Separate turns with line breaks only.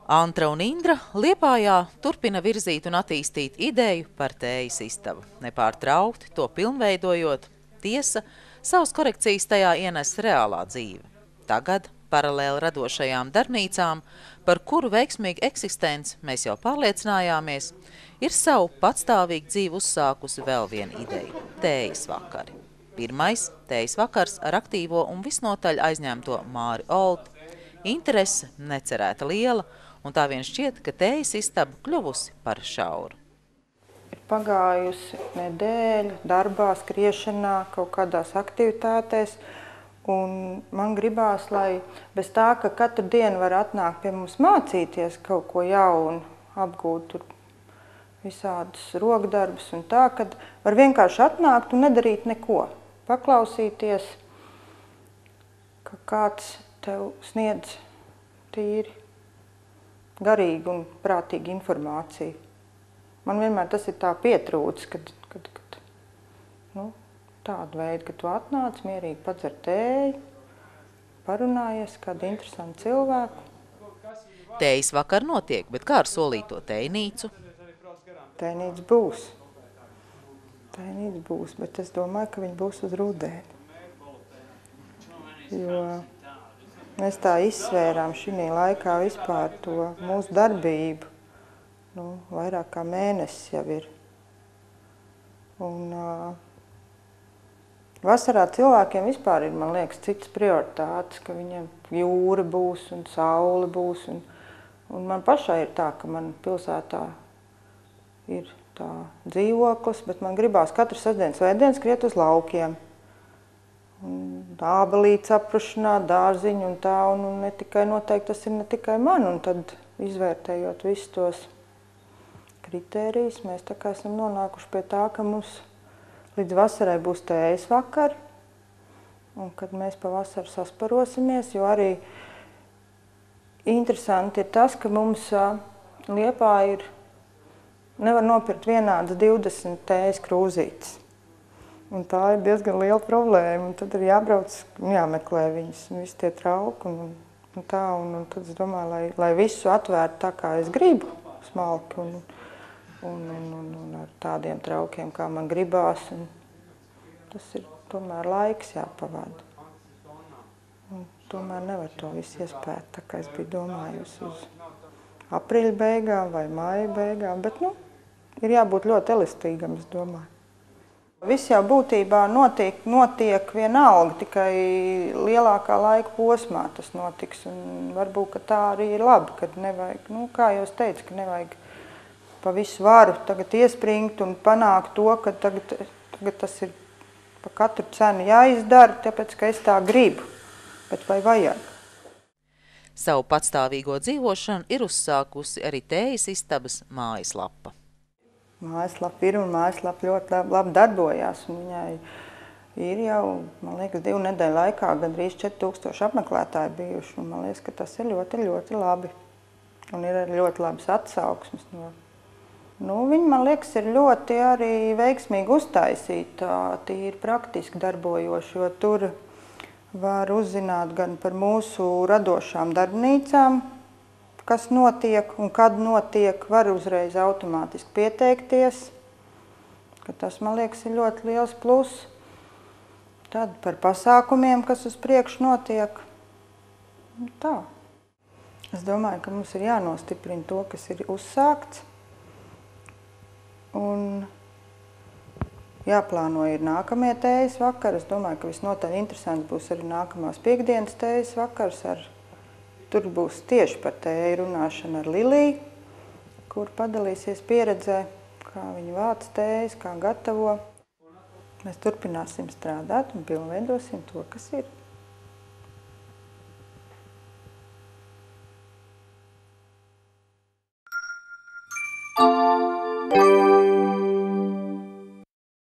Antra un Indra Liepājā turpina virzīt un attīstīt ideju par tējas istabu, nepārtraukti to pilnveidojot. Tiesa, savas korekcijas tajā ienes reālā dzīve. Tagad, paralēli radošajām darbnīcām, par kuru veiksmīgu eksistenci mēs jau pārliecinājāmies, ir savu patstāvīgu dzīvi uzsākusi vēl viena ideja – tējas vakari. Pirmais – tējas vakars ar aktīvo un visnotaļ aizņemto Māri Olti. Interese necerēta liela, un tā vien šķiet, ka tējas istaba kļuvusi par šauru.
Ir pagājusi nedēļa darbā, skriešanā, kaut kādās aktivitātēs, un man gribās, lai bez tā, ka katru dienu var atnākt pie mums mācīties kaut ko jaunu, apgūt tur visādus rokdarbus un tā, kad var vienkārši atnākt un nedarīt neko. Paklausīties, ka kāds tev sniedz tīri garīgu un prātīgu informāciju. Man vienmēr tas ir tā pietrūcis, kad tādu veidu, ka tu atnāc, mierīgi padzer tēju, parunājies kādu interesantu cilvēku.
Tējas vakar notiek, bet kā ar solīto tējnīcu?
Tējnīca būs. Tējnīca būs, bet es domāju, ka viņa būs uz rudeni. Jo mēs tā izsvērām šī laikā vispār to mūsu darbību. Vairāk kā mēnesis jau ir. Un vasarā cilvēkiem vispār ir, man liekas, citas prioritātes, ka viņiem jūra būs un saule būs. Un man pašai ir tā, ka man pilsētā ir tā dzīvoklis, bet man gribās katru sestdienas svētdienas skriet uz laukiem. Ābelītes aprušanāt, dārziņu un tā, un ne tikai noteikti tas ir ne tikai man, un tad izvērtējot visus tos kritērijus, mēs tā kā esam nonākuši pie tā, ka mums līdz vasarai būs tējas vakari, un kad mēs pa vasaru sasparosimies, jo arī interesanti ir tas, ka mums Liepā nevar nopirkt vienādas 20 tējas krūzītes. Un tā ir diezgan liela problēma, un tad ir jābrauc un jāmeklē viņas, un visi tie trauki, un tā, un tad es domāju, lai visu atvērtu tā, kā es gribu, smalki, un ar tādiem traukiem, kā man gribās, un tas ir tomēr laiks jāpavada. Un tomēr nevar to visu iespēt, tā kā es biju domājusi uz aprīļa beigām vai māja beigām, bet, ir jābūt ļoti elastīgam, es domāju. Viss jau būtībā notiek vienalga, tikai lielākā laika posmā tas notiks. Un varbūt, ka tā arī ir labi, kad nevajag, kā jau es teicu, ka nevajag pa visu varu tagad iespringt un panākt to, ka tagad tas ir pa katru cenu jāizdara, tāpēc, ka es tā gribu, bet vai vajag?
Savu patstāvīgo dzīvošanu ir uzsākusi arī tējas istabas mājaslapa.
Mājaslapa ir un mājaslapa ļoti labi darbojās. Viņai ir jau, man liekas, 2 nedēļu laikā gandrīz 4000 apmeklētāji bijuši. Un man liekas, ka tas ir ļoti, ļoti labi. Un ir ļoti labas atsauksmes. Viņi, man liekas, ir ļoti arī veiksmīgi uztaisīti, tīri praktiski darbojoši, jo tur var uzzināt gan par mūsu radošām darbnīcām, kas notiek un kad notiek, var uzreiz automātiski pieteikties, ka tas, man liekas, ir ļoti liels pluss. Tad par pasākumiem, kas uz priekšu notiek. Tā. Es domāju, ka mums ir jānostiprina to, kas ir uzsākts, un jāplāno ir nākamie tējas vakari. Es domāju, ka visnotaļ interesants būs arī nākamās piekdienas tējas vakars Tur būs tieši par tēju runāšana ar Liliju, kur padalīsies pieredzē, kā viņa vāc tējas, kā gatavo. Mēs turpināsim strādāt un pilnveidosim to, kas ir.